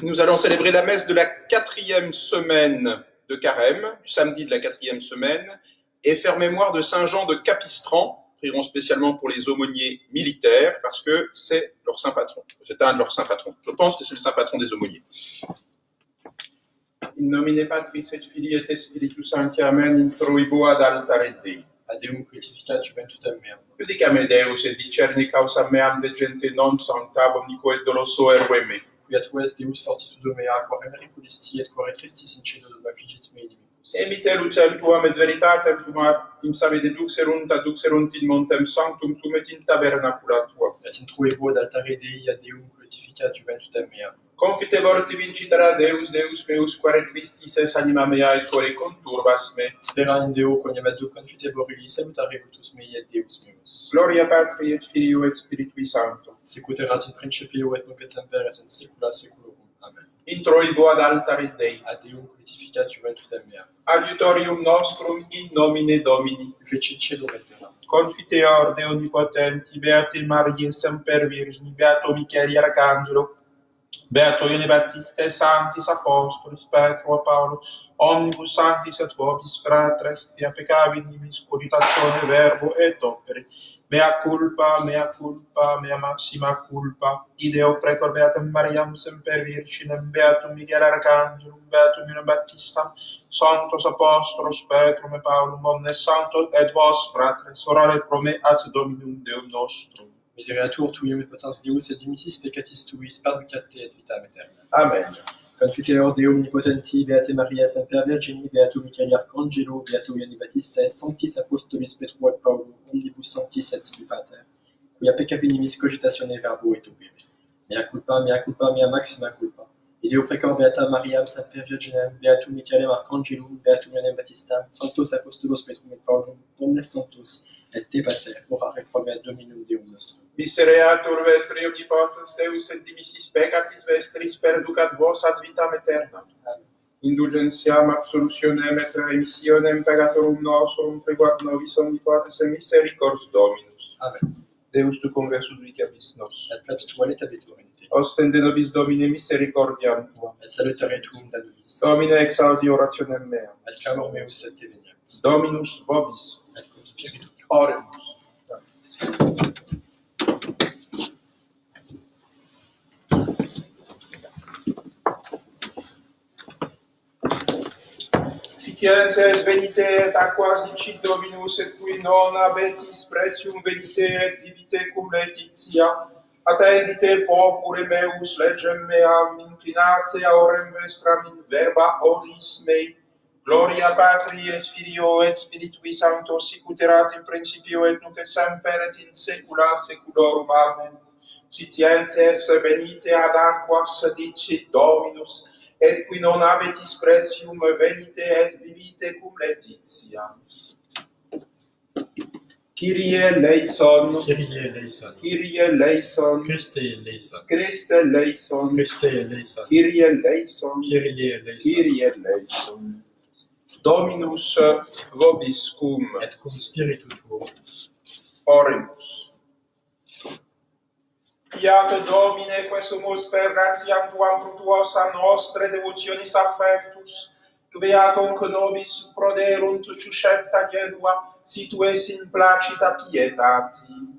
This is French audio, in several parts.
Nous allons célébrer la messe de la 4e semaine de Carême, du samedi de la 4e semaine, et faire mémoire de Saint Jean de Capistran. Prierons spécialement pour les aumôniers militaires, parce que c'est leur saint patron. C'est un de leurs saints patrons. Je pense que c'est le saint patron des aumôniers. In nomine Patris et Filii et Spiritus Sancti, Amen, introibo ad altare Dei. Adeum crucificat juventutem meam. Judicame Deus et discerni causa meam de gente non sancta omnico et doloso erue me. Quia tu es Deus fortitudo mea, quare mericulisti et quare tristis in cielo affligit me inimicus. Emite lucem tuam et veritatem tuam imsame deduxerunt in montem sanctum tum et in tabernacula tua. Et introibo ad altare Dei adeum crucificat juventutem mea. Confitebor te vincitera Deus, Deus meus, quare tristis es anima mea et core conturbas me. Spera in Deo, quoniam ad confitebor illi salutare vultus mei et Deus meus. Gloria Patri et Filio et Spiritui Sancto. Sicut erat in principio et nunc et semper et in saecula saeculorum. Amen. Introibo ad altare Dei. Adeum crucificat juventutem mea. Adiutorium nostrum in nomine Domini. Fecit caelum et terram. Confiteor de Onnipotenti, Beate Mariae Semper Virgini, Beato Michele Arcangelo, Beato Ione Battista, Sanctis Apostolis, Petro et Paolo, omnibus sanctis et vobis fratres, via peccabilis, cogitatione verbo et opere, mea culpa, mea maxima culpa, ideo precor Beatam Mariam Semper Virginem, Beatum Miguel Arcangelum, Beatum Ione Battista, Sanctos Apostolos, Petrum et Paulum, omnes sanctos et vos fratres, orale pro me ad Dominum Deum nostrum. Misereatur tuium et potens Deus et dimissis peccatis tuis, perducat te et vitam aeternam. Amen. Confiteor Deo omnipotenti, Beate Maria Semper Virgini, Beato Michele Arcangelo, Beato Ione Battista, Sanctis Apostolis Petro et Paulum, omnibus sanctis et sibi pater, quia peccabilis cogitatione verbo et opere. Mea culpa, mea maxima culpa. Ideo precor Beata Mariam Semper Virginem, Beato Michele Arcangelum, Beato Ione Battista, Sanctos Apostolos Petrum et Paulum, omnes sanctos et te pater, orare pro me Dominum Deum nostrum. Misereatur vestri omnipotens Deus et dimissis peccatis vestris perducat vos ad vitam aeternam. Amen. Indulgentiam absolutionem et remissionem peccatorum nostrum prequat nobis omnipotens et misericors Dominus. Amen. Deus tu conversus vicabis nos. Et plebs tua letabitur in te. Ostende nobis Domine misericordiam tua. Et salutare tuum da nobis. Domine exaudi orationem meam. Et clamor meus et te veniat. Dominus vobis. Et cum spiritu tuo. Oremus. Sitienses venite et aquas dicit Dominus et qui non abetis pretium venite et vivite cum laetitia. Attendite popule meus legem meam, inclinate aurem vestram in verba oris mei. Gloria Patri et Filio et Spiritui Sancto, sicut erat in principio et nunc et semper et in saecula saeculorum. Amen. Sitienses venite ad aquas dicit Dominus, et qui non abetis pretium venite et vivite cum laetitia. Kyrie eleison, Kyrie eleison. Kyrie eleison, Christe eleison. Christe eleison, Christe eleison. Kyrie eleison, Kyrie eleison. Kyrie eleison. Dominus vobiscum. Et cum spiritu tuo. Oremus. Fiat Domine, quesumus per gratiam tuam frutuosa nostre devotionis affectus, beatum nobis proderunt suscepta gedua, si tu es in placita pietati.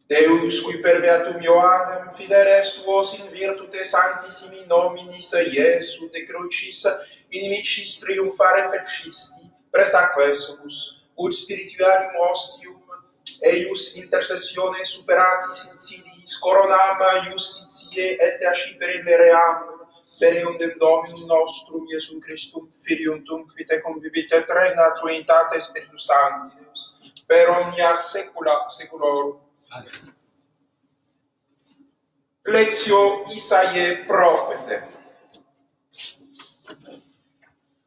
Deus, qui per beatum Ioannem fideles tuos in virtute sanctissimi nominis Iesu de crucis inimicis triumphare fecisti, presta quesumus, ut spirituarium ostium eius intercessione superatis insidiis, coronama justitiae et ascipere meream, per eundem Dominum nostrum, Iesum Christum, Filium tum, qui te convivit et regnat unitate Spiritus Sancti, Deus, per omnia saecula saeculorum. Amen. Lectio Isaïe prophète.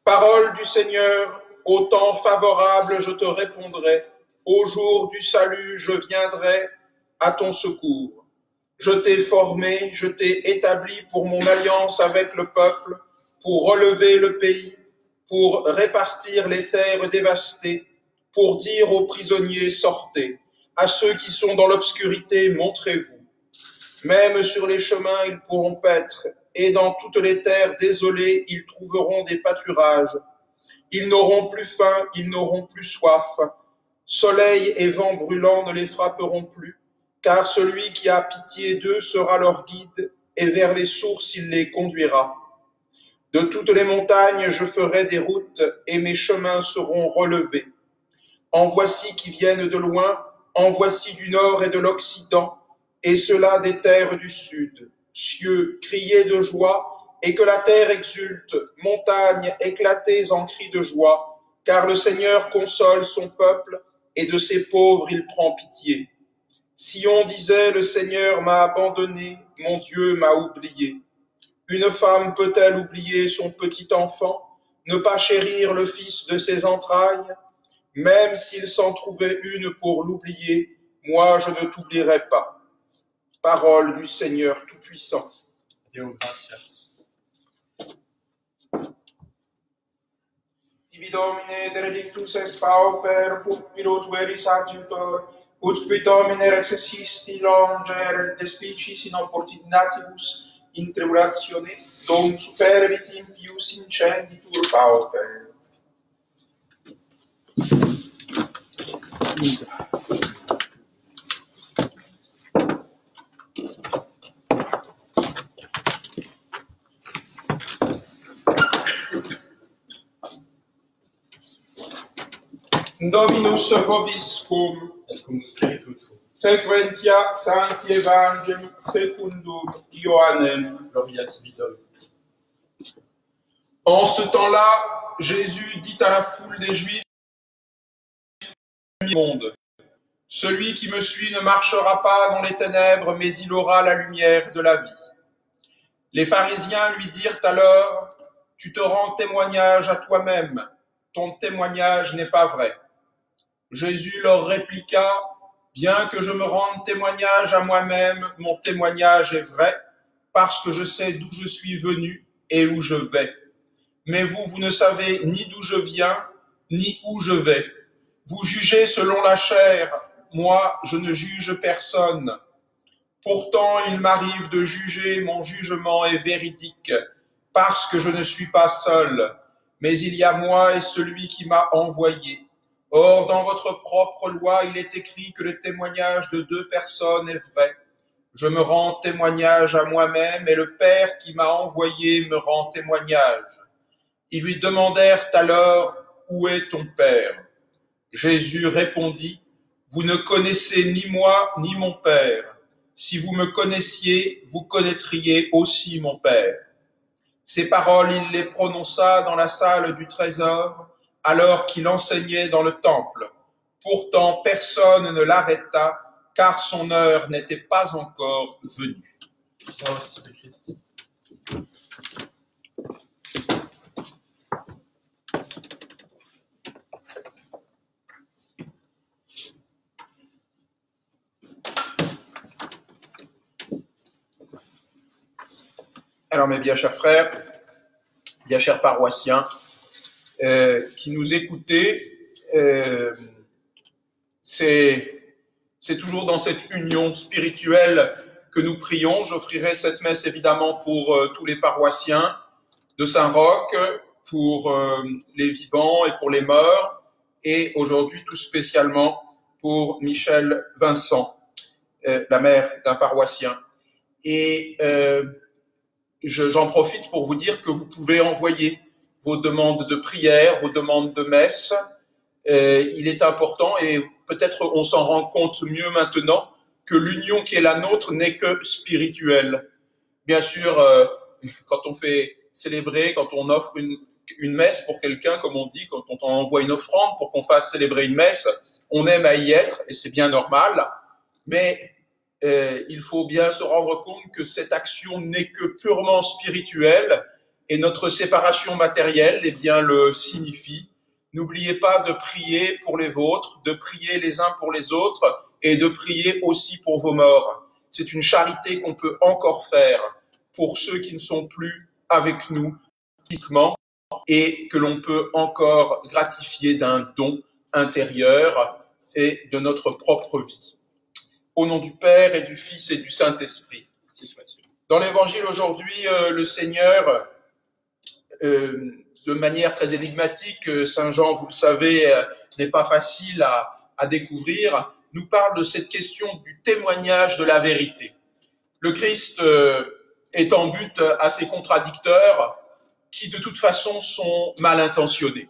Parole du Seigneur, au temps favorable je te répondrai, au jour du salut je viendrai à ton secours. Je t'ai formé, je t'ai établi pour mon alliance avec le peuple, pour relever le pays, pour répartir les terres dévastées, pour dire aux prisonniers sortez, à ceux qui sont dans l'obscurité montrez-vous. Même sur les chemins, ils pourront paître, et dans toutes les terres désolées, ils trouveront des pâturages. Ils n'auront plus faim, ils n'auront plus soif. Soleil et vent brûlant ne les frapperont plus, car celui qui a pitié d'eux sera leur guide, et vers les sources il les conduira. De toutes les montagnes je ferai des routes, et mes chemins seront relevés. En voici qui viennent de loin, en voici du nord et de l'occident, et ceux-là des terres du sud. Cieux, criez de joie, et que la terre exulte, montagnes, éclatez en cris de joie, car le Seigneur console son peuple, et de ses pauvres il prend pitié. Sion disait, le Seigneur m'a abandonné, mon Dieu m'a oublié. Une femme peut-elle oublier son petit enfant, ne pas chérir le fils de ses entrailles? Même s'il s'en trouvait une pour l'oublier, moi je ne t'oublierai pas. Parole du Seigneur Tout-Puissant. Deo gratias. Tibi Domine deredictus est pauper, pupilo tueris adjutor, ut qui Domine recessisti longer despicis in opportunatibus in tribulatione, dom superbit impius incenditur pauper. Dominus vobiscum, Et cum spiritu tuo. sequentia Sancti Evangeli secundum Ioannem. Gloria tibi, Domine. En ce temps-là, Jésus dit à la foule des Juifs du monde, « Celui qui me suit ne marchera pas dans les ténèbres, mais il aura la lumière de la vie. » Les pharisiens lui dirent alors, « Tu te rends témoignage à toi-même, ton témoignage n'est pas vrai. » Jésus leur répliqua, « Bien que je me rende témoignage à moi-même, mon témoignage est vrai, parce que je sais d'où je suis venu et où je vais. Mais vous, vous ne savez ni d'où je viens, ni où je vais. Vous jugez selon la chair, moi je ne juge personne. Pourtant il m'arrive de juger, mon jugement est véridique, parce que je ne suis pas seul, mais il y a moi et celui qui m'a envoyé. Or, dans votre propre loi, il est écrit que le témoignage de 2 personnes est vrai. Je me rends témoignage à moi-même et le Père qui m'a envoyé me rend témoignage. » Ils lui demandèrent alors, « Où est ton Père ?» Jésus répondit, « Vous ne connaissez ni moi ni mon Père. Si vous me connaissiez, vous connaîtriez aussi mon Père. » Ces paroles, il les prononça dans la salle du trésor, alors qu'il enseignait dans le temple. Pourtant, personne ne l'arrêta, car son heure n'était pas encore venue. Alors, mes bien chers frères, bien chers paroissiens, qui nous écoutez, c'est toujours dans cette union spirituelle que nous prions. J'offrirai cette messe évidemment pour tous les paroissiens de Saint-Roch, pour les vivants et pour les morts, et aujourd'hui tout spécialement pour Michel Vincent, la mère d'un paroissien. Et j'en profite pour vous dire que vous pouvez envoyer vos demandes de prière, vos demandes de messe. Il est important et peut-être on s'en rend compte mieux maintenant, que l'union qui est la nôtre n'est que spirituelle. Bien sûr, quand on fait célébrer, quand on offre une messe pour quelqu'un, comme on dit, quand on envoie une offrande pour qu'on fasse célébrer une messe, on aime à y être, et c'est bien normal, mais il faut bien se rendre compte que cette action n'est que purement spirituelle, et notre séparation matérielle, eh bien, le signifie. N'oubliez pas de prier pour les vôtres, de prier les uns pour les autres, et de prier aussi pour vos morts. C'est une charité qu'on peut encore faire pour ceux qui ne sont plus avec nous physiquement, et que l'on peut encore gratifier d'un don intérieur et de notre propre vie. Au nom du Père et du Fils et du Saint-Esprit. Dans l'Évangile aujourd'hui, le Seigneur, de manière très énigmatique, Saint Jean, vous le savez, n'est pas facile à découvrir, nous parle de cette question du témoignage de la vérité. Le Christ est en but à ses contradicteurs qui de toute façon sont mal intentionnés.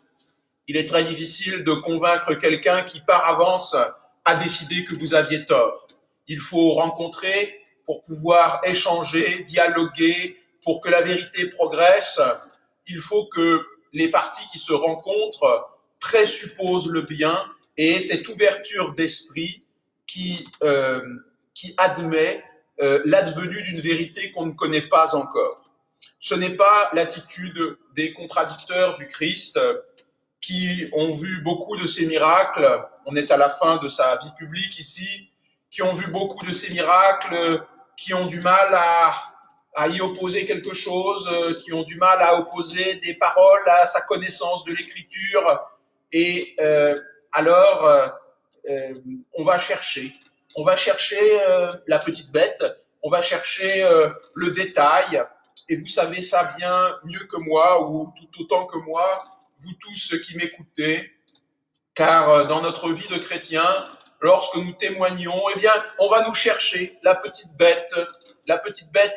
Il est très difficile de convaincre quelqu'un qui par avance a décidé que vous aviez tort. Il faut rencontrer pour pouvoir échanger, dialoguer, pour que la vérité progresse. Il faut que les parties qui se rencontrent présupposent le bien et cette ouverture d'esprit qui admet l'advenue d'une vérité qu'on ne connaît pas encore. Ce n'est pas l'attitude des contradicteurs du Christ qui ont vu beaucoup de ces miracles, on est à la fin de sa vie publique ici, qui ont vu beaucoup de ces miracles, qui ont du mal à y opposer quelque chose, qui ont du mal à opposer des paroles à sa connaissance de l'écriture. Et alors, on va chercher la petite bête, on va chercher le détail, et vous savez ça bien mieux que moi, ou tout autant que moi, vous tous qui m'écoutez, car dans notre vie de chrétien, lorsque nous témoignons, eh bien, on va nous chercher la petite bête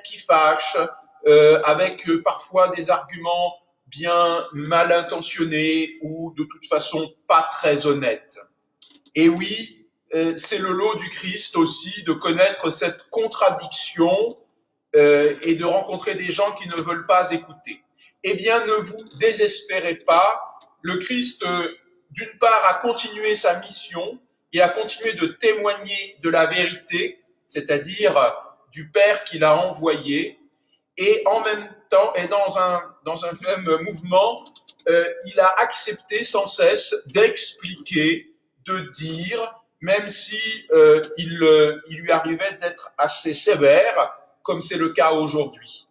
qui fâche, avec parfois des arguments bien mal intentionnés ou de toute façon pas très honnêtes. Et oui, c'est le lot du Christ aussi de connaître cette contradiction et de rencontrer des gens qui ne veulent pas écouter. Eh bien, ne vous désespérez pas. Le Christ, d'une part, a continué sa mission, il a continué de témoigner de la vérité, c'est-à-dire du Père qu'il a envoyé, et en même temps, et dans un même mouvement, il a accepté sans cesse d'expliquer, de dire, même si il lui arrivait d'être assez sévère, comme c'est le cas aujourd'hui.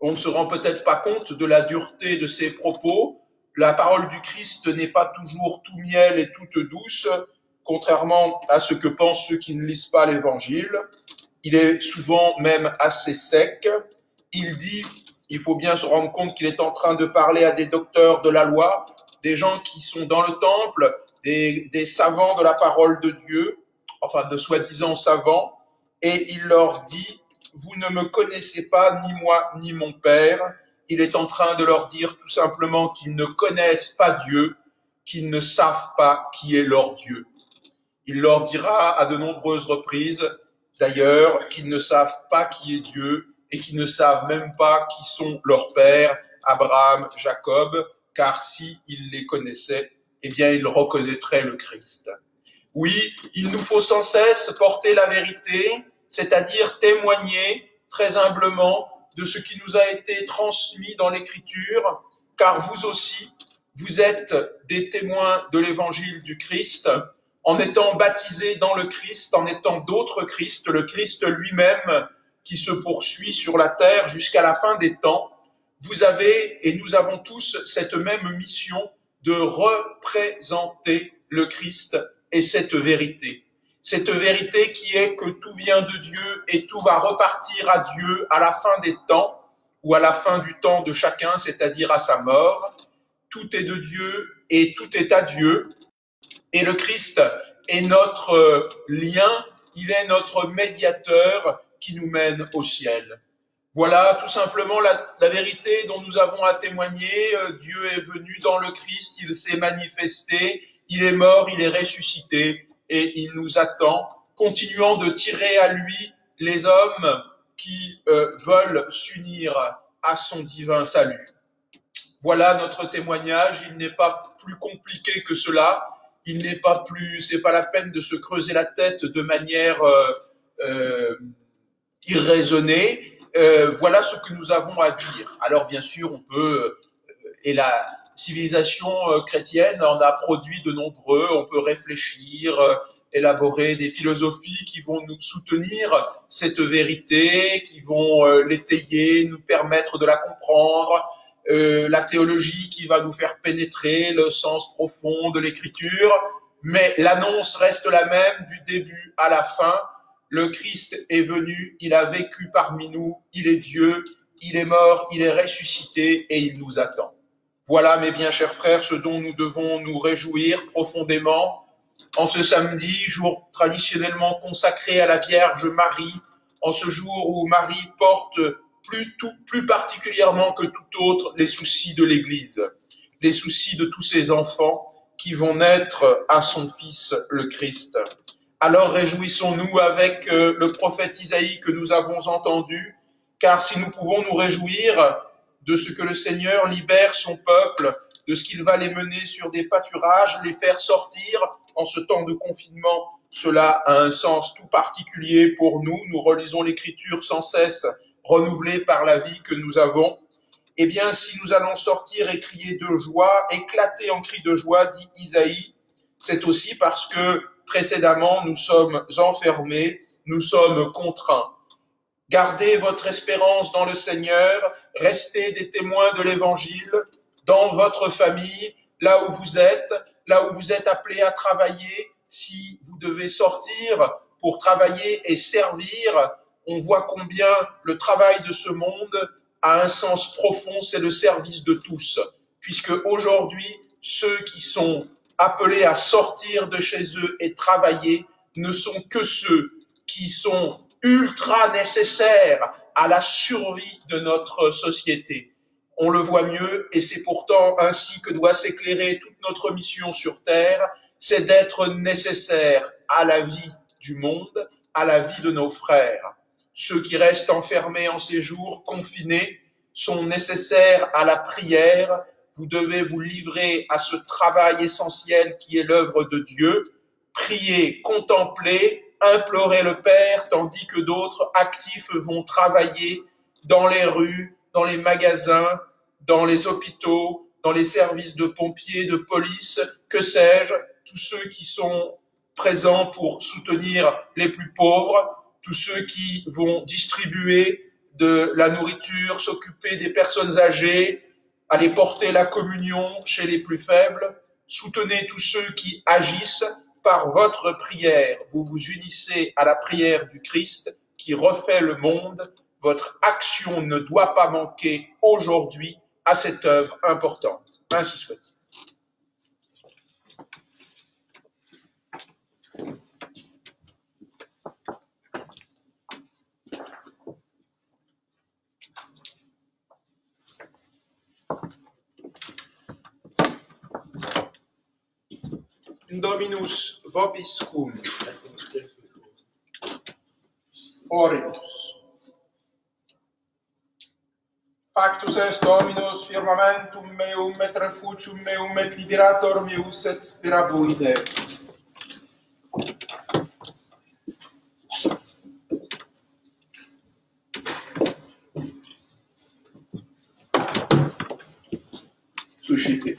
On ne se rend peut-être pas compte de la dureté de ses propos. La parole du Christ n'est pas toujours tout miel et toute douce, contrairement à ce que pensent ceux qui ne lisent pas l'Évangile. Il est souvent même assez sec. Il faut bien se rendre compte qu'il est en train de parler à des docteurs de la loi, des gens qui sont dans le temple, des savants de la parole de Dieu, enfin de soi-disant savants, et il leur dit: vous ne me connaissez pas, ni moi, ni mon Père. Il est en train de leur dire tout simplement qu'ils ne connaissent pas Dieu, qu'ils ne savent pas qui est leur Dieu. Il leur dira à de nombreuses reprises, d'ailleurs, qu'ils ne savent pas qui est Dieu et qu'ils ne savent même pas qui sont leurs pères, Abraham, Jacob, car s'ils les connaissaient, eh bien, ils reconnaîtraient le Christ. Oui, il nous faut sans cesse porter la vérité, c'est-à-dire témoigner très humblement de ce qui nous a été transmis dans l'Écriture, car vous aussi, vous êtes des témoins de l'Évangile du Christ, en étant baptisés dans le Christ, en étant d'autres Christ, le Christ lui-même qui se poursuit sur la terre jusqu'à la fin des temps. Vous avez, et nous avons tous, cette même mission de représenter le Christ et cette vérité. Cette vérité qui est que tout vient de Dieu et tout va repartir à Dieu à la fin des temps ou à la fin du temps de chacun, c'est-à-dire à sa mort. Tout est de Dieu et tout est à Dieu. Et le Christ est notre lien, il est notre médiateur qui nous mène au ciel. Voilà tout simplement la vérité dont nous avons à témoigner. Dieu est venu dans le Christ, il s'est manifesté, il est mort, il est ressuscité. et il nous attend, continuant de tirer à lui les hommes qui veulent s'unir à son divin salut. Voilà notre témoignage, il n'est pas plus compliqué que cela, il n'est pas plus, c'est pas la peine de se creuser la tête de manière irraisonnée. Voilà ce que nous avons à dire. Alors bien sûr, on peut, et la civilisation chrétienne en a produit de nombreux, on peut réfléchir, élaborer des philosophies qui vont nous soutenir cette vérité, qui vont l'étayer, nous permettre de la comprendre, la théologie qui va nous faire pénétrer le sens profond de l'écriture, mais l'annonce reste la même du début à la fin. Le Christ est venu, il a vécu parmi nous, il est Dieu, il est mort, il est ressuscité et il nous attend. Voilà, mes bien chers frères, ce dont nous devons nous réjouir profondément en ce samedi, jour traditionnellement consacré à la Vierge Marie, en ce jour où Marie porte plus particulièrement que tout autre les soucis de l'Église, les soucis de tous ses enfants qui vont naître à son Fils le Christ. Alors réjouissons-nous avec le prophète Isaïe que nous avons entendu, car si nous pouvons nous réjouir de ce que le Seigneur libère son peuple, de ce qu'il va les mener sur des pâturages, les faire sortir en ce temps de confinement, cela a un sens tout particulier pour nous. Nous relisons l'Écriture sans cesse, renouvelée par la vie que nous avons. Eh bien, si nous allons sortir et crier de joie, éclater en cris de joie, dit Isaïe, c'est aussi parce que précédemment, nous sommes enfermés, nous sommes contraints. Gardez votre espérance dans le Seigneur, restez des témoins de l'Évangile dans votre famille, là où vous êtes appelés à travailler. Si vous devez sortir pour travailler et servir, on voit combien le travail de ce monde a un sens profond, c'est le service de tous. Puisque aujourd'hui, ceux qui sont appelés à sortir de chez eux et travailler ne sont que ceux qui sont ultra nécessaires à la survie de notre société. On le voit mieux et c'est pourtant ainsi que doit s'éclairer toute notre mission sur Terre, c'est d'être nécessaire à la vie du monde, à la vie de nos frères. Ceux qui restent enfermés en ces jours, confinés, sont nécessaires à la prière. Vous devez vous livrer à ce travail essentiel qui est l'œuvre de Dieu. Prier, contempler, implorer le Père, tandis que d'autres actifs vont travailler dans les rues, dans les magasins, dans les hôpitaux, dans les services de pompiers, de police, que sais-je, tous ceux qui sont présents pour soutenir les plus pauvres, tous ceux qui vont distribuer de la nourriture, s'occuper des personnes âgées, aller porter la communion chez les plus faibles. Soutenez tous ceux qui agissent par votre prière. Vous vous unissez à la prière du Christ qui refait le monde. Votre action ne doit pas manquer aujourd'hui à cette œuvre importante. Ainsi soit-il. Dominus vobiscum. Oremus. Pactus est Dominus firmamentum meum et refugium meum et liberator meus et sperabuide. Suscite.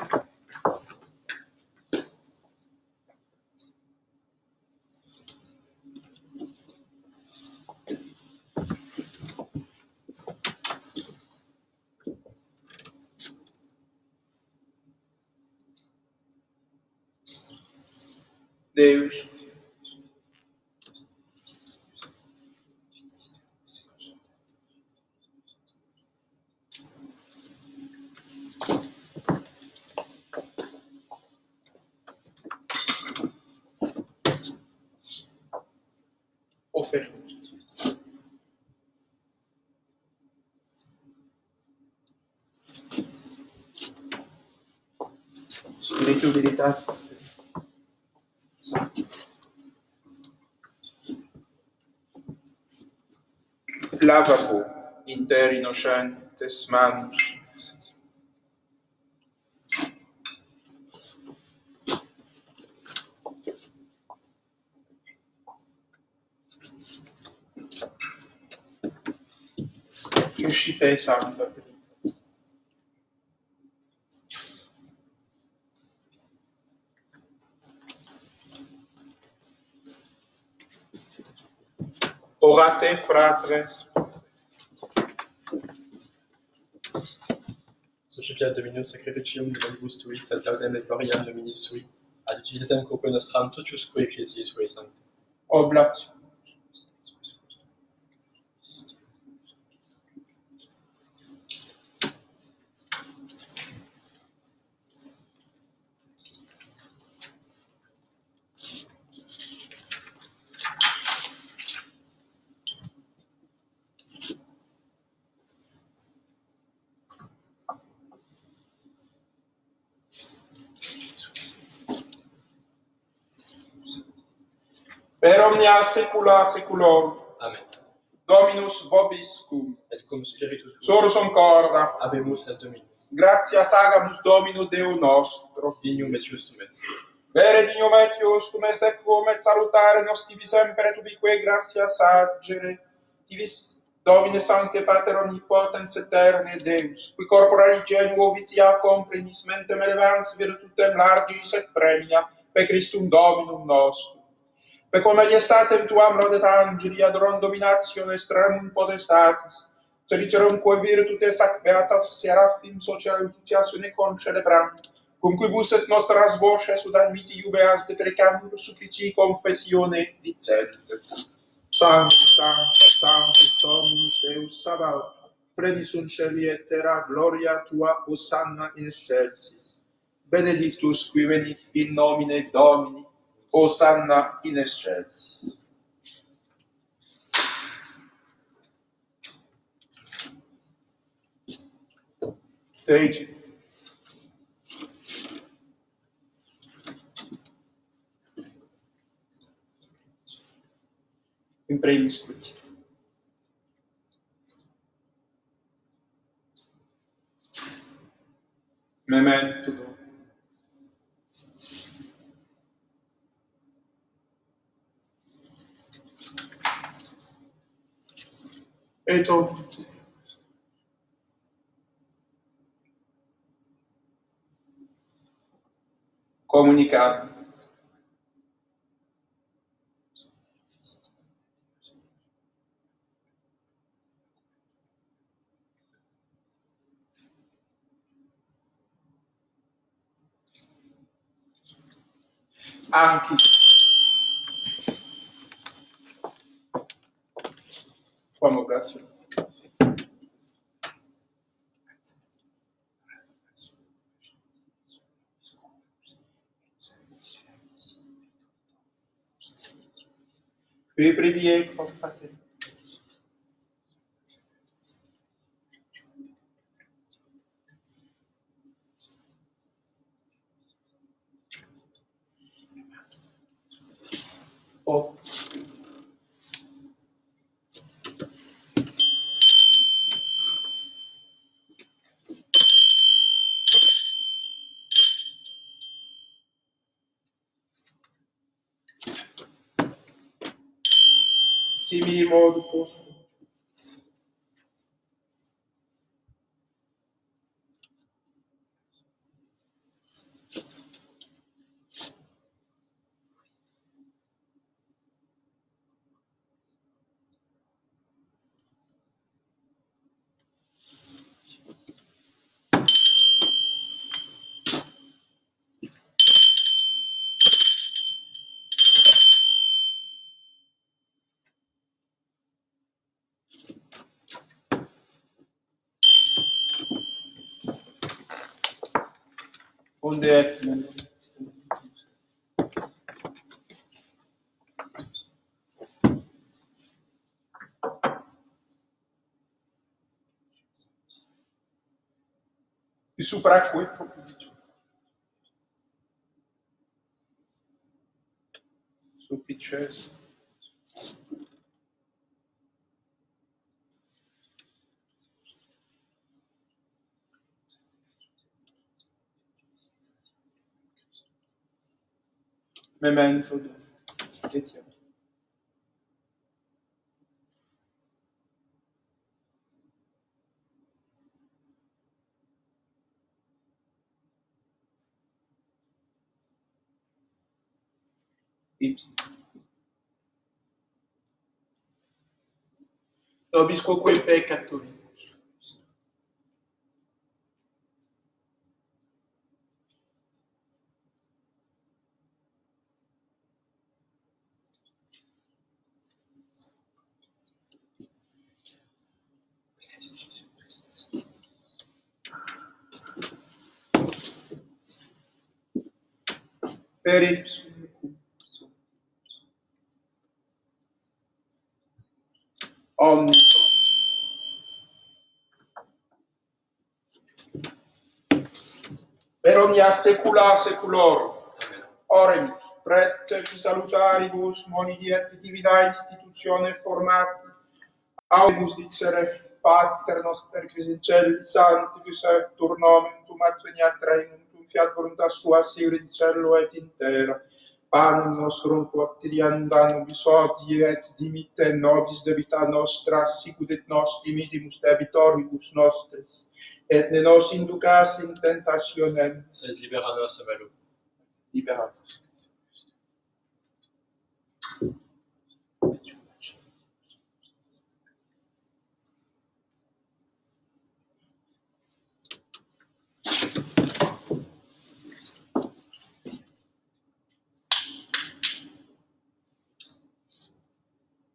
Deus. Oferim. Spiritu Veritatis. lavabo inter innocentes manus. Uscite Santa Trinità. Orate fratres. Societat Dominus sacrificium Domibus tuis et laudem et gloriam Dominis sui, ad utilitem corpore nostram totiusque ecclesiae suae sancte. Oblati. Per omnia saecula saeculorum. Amen. Dominus vobiscum. Et cum spiritus Sursum corda. habemus et Dominus. Gratias agamus Domino Deo nostro. Dignum et justum est. Vere dignum et justum est equum et salutare nos tibi semper et ubique gratias agere. Tivis Domine Sancte Pater Omnipotens Eterne Deus, qui corpora genuo vitia comprimis mentem elevans virtutem largis et premia, per Christum Dominum nostrum. Per cum majestatem tuam rodet angeli, adoron dominatio nostrum podestatis, sericerumque virtutes ac beatas seraphim socialitiasune concelebrant, cum quibus et nostras voces ud admiti iubeas deprecamur supplici confessione dicentes. Sanctus, Sanctus, Sanctus, Dominus Deus Sabaoth, pleni sunt celi et terra, gloria tua, hosanna in excelsis. Benedictus qui venit in nomine Domini, hosanna in excelsis. Dei. In premis quid. Memento Domini. Et omnis. Comunicatum. Anchi. Quam oblatio. Qui predie confate. O. Simili modo posto. Onde et di supraque propositum. Supplices. Memento Dei. Etiam. Ipsi. Nobiscoque peccatoribus. Per ipsum cum omnis per omnia saecula saeculorum. Oremus, precepti salutaribus, monidi et divina institutione formati, audimus dicere, Pater noster qui in cieli, sanctificetur nomen tuum, adveniat regnum tuum, fiat voluntas tua sicut in cielo et in terra. Panem nostrum quotidianum da nobis hodie, et dimitte nobis debita nostra, sicut et nos dimittimus debitoribus nostris, et ne nos inducas in tentationem, sed libera nos a malo. Liberatus.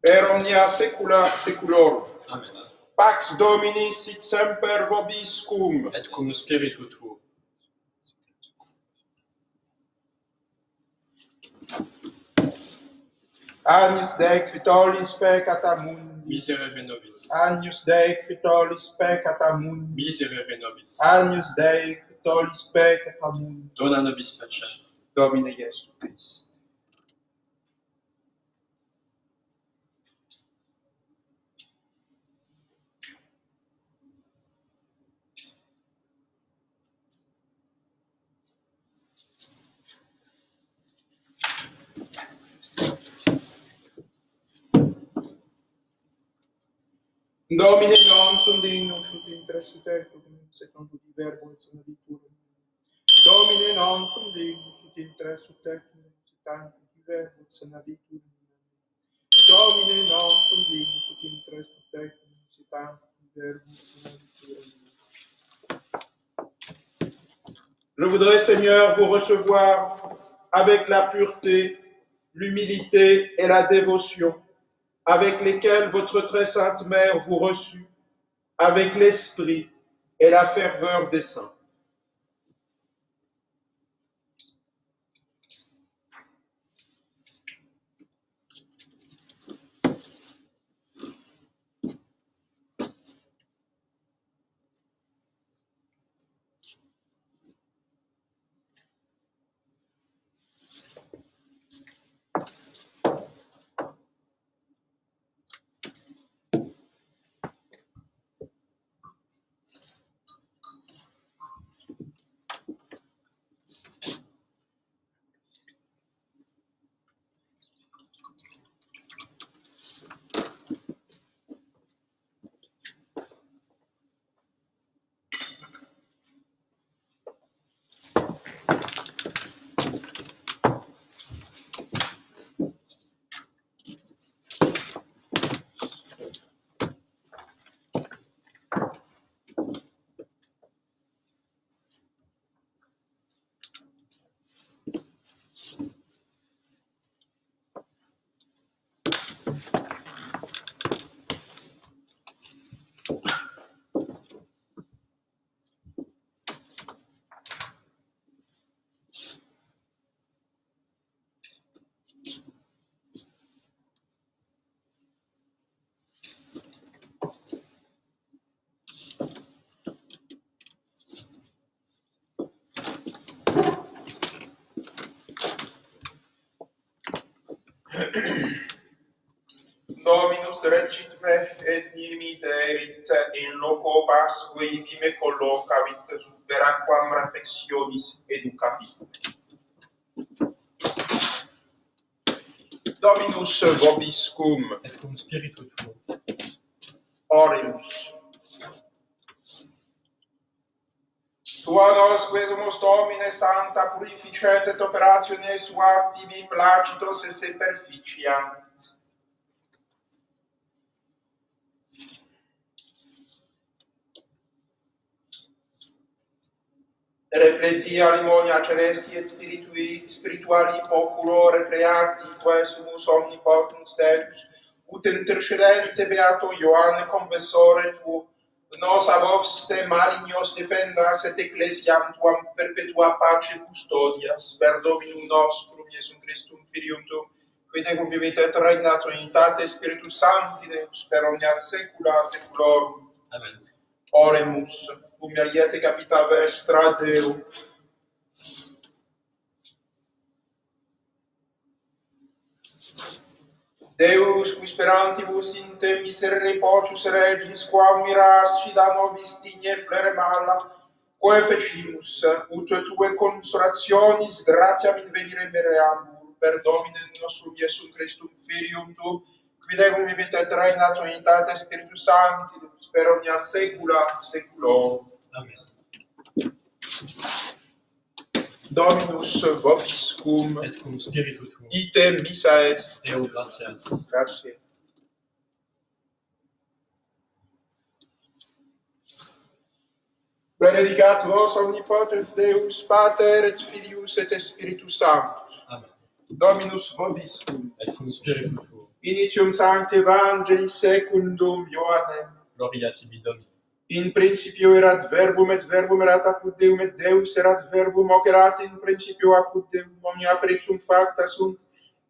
Per omnia saecula saeculorum. Amen. Pax Domini sit semper vobiscum. Et cum spiritu tuo. Agnus Dei qui tollis peccata mundi. Miserere nobis. Agnus Dei qui tollis peccata mundi. Miserere nobis. Agnus Dei qui tollis peccata mundi. Dona nobis pacem. Domine Iesu Christ. Domine non sum dignum ut interessu tecum, secundum verbo et senabiturum. Domine non sum dignum ut interessu tecum, secundum verbo et senabiturum. Domine non sum dignum ut interessu tecum, secundum verbo et senabiturum. Je voudrais, Seigneur, vous recevoir avec la pureté, l'humilité et la dévotion avec lesquelles votre très sainte mère vous reçut, avec l'esprit et la ferveur des saints. Dominus recitve et nimite erit in loco Pasque vime collocavit super aquam reflexionis educavit. Dominus vobiscum. Et cum spiritu tuo. Oremus. Tua nos quesumus Domine Sancta purificet et operationes sua tibi placitos et se perficiant. Repleti alimonia celesti et spirituali procurore creati, quae sumus omnipotens Deus, ut intercedente beato Ioanne confessore tuo, nos a vos te malignos defendas et ecclesiam tuam perpetua pace custodias, per Dominum nostrum, Iesum Christum Filium tuum, qui tecum vivit et regnat in unitate Spiritus Sancti Deus, per omnia saecula saeculorum. Amen. Oremus, cum ariete capita vestra Deo. Deus, qui sperantibus in te miserere pocius regis, quam mirasci da nobis digne flere mala, quae fecimus, ut tue consolationis gratiam invenire mereambur, per Domine nostrum Iesum Christum Filium tuum, qui tecum vivit et regnat in unitate Spiritus Sancti, per omnia saecula saeculorum. Amen. Dominus vobiscum. Et cum spiritu tuo. Item missa est. Deo gratias. Grazie. Benedicat vos omnipotens Deus, Pater et Filius et Spiritus Sanctus. Amen. Dominus vobiscum. Et cum spiritu tuo. Initium Sancti Evangelii secundum Ioannem. Gloria tibi Domine. In principio erat verbum, et verbum erat apud Deum, et Deus erat verbum, hoc erat in principio apud Deum, omnia per ipsum facta sunt,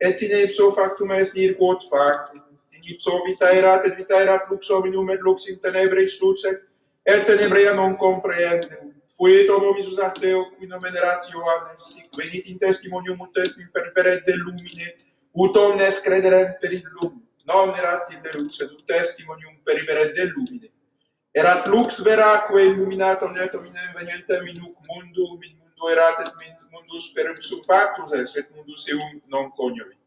et in ipso factum est nihil quod factum est. In ipso vita erat, et vita erat lux hominum, et lux in tenebris lucet, et tenebria non comprehendem. Fuit homo visus ad Deo, qui nomen erat Ioannes, sic venit in testimonium ut est imperperet de lumine, ut omnes crederent per illum. Non erat ille lux, et ut testimonium periberet de lumine. Erat lux veraque illuminatum et hominem venientem in huc mundum, in mundo erat et mundus per ipsum factus est, et mundus eum non cognovit.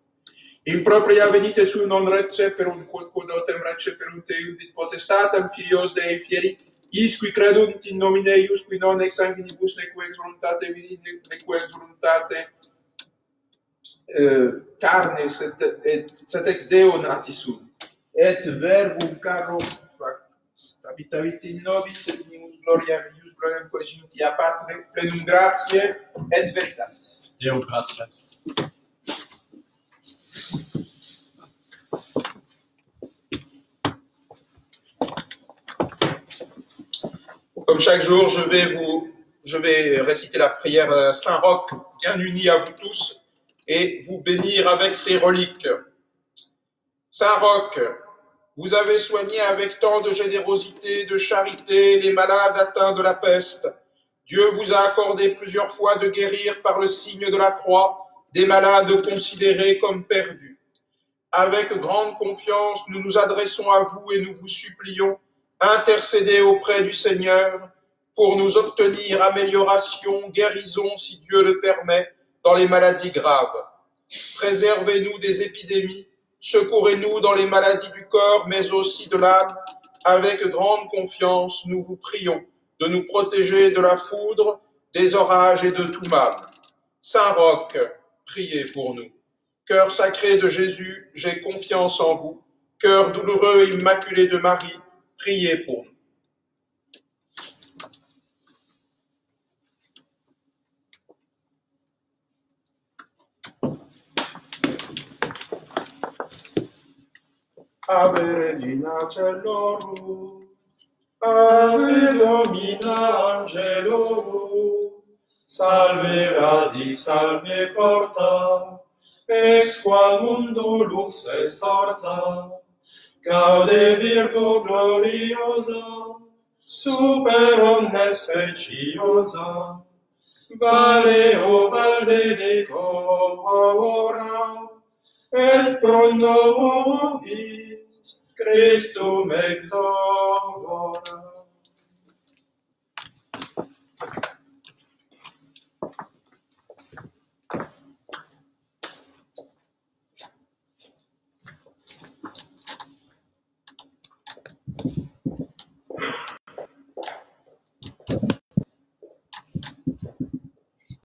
In propria venite su non receperunt, quod autem receperunt eum dit potestatem filios Dei fieri, isqui credunt in nomine eius, qui non ex sanguinibus, neque ex voluntate viri, neque ex voluntate carnes, et ex Deo nati sunt. Et verbum caro habitavit in nobis, et nimus gloria eius gloriam coegintia Patre, plenum gratiae et veritatis. Deo gratias. Comme chaque jour, je vais réciter la prière Saint-Roch, bien unie à vous tous, et vous bénir avec ses reliques. Saint-Roch, vous avez soigné avec tant de générosité, de charité, les malades atteints de la peste. Dieu vous a accordé plusieurs fois de guérir par le signe de la croix des malades considérés comme perdus. Avec grande confiance, nous nous adressons à vous et nous vous supplions, intercédez auprès du Seigneur pour nous obtenir amélioration, guérison, si Dieu le permet, dans les maladies graves. Préservez-nous des épidémies, secourez-nous dans les maladies du corps, mais aussi de l'âme. Avec grande confiance, nous vous prions de nous protéger de la foudre, des orages et de tout mal. Saint-Roch, priez pour nous. Cœur sacré de Jésus, j'ai confiance en vous. Cœur douloureux et immaculé de Marie, priez pour nous. Ave Regina Caelorum, Ave Domina Angelorum, salve radix, salve porta, ex quam mundo lux est horta, gaude Virgo gloriosa, super omnes speciosa, vale o valde de cora, et pro nobis Christum exova.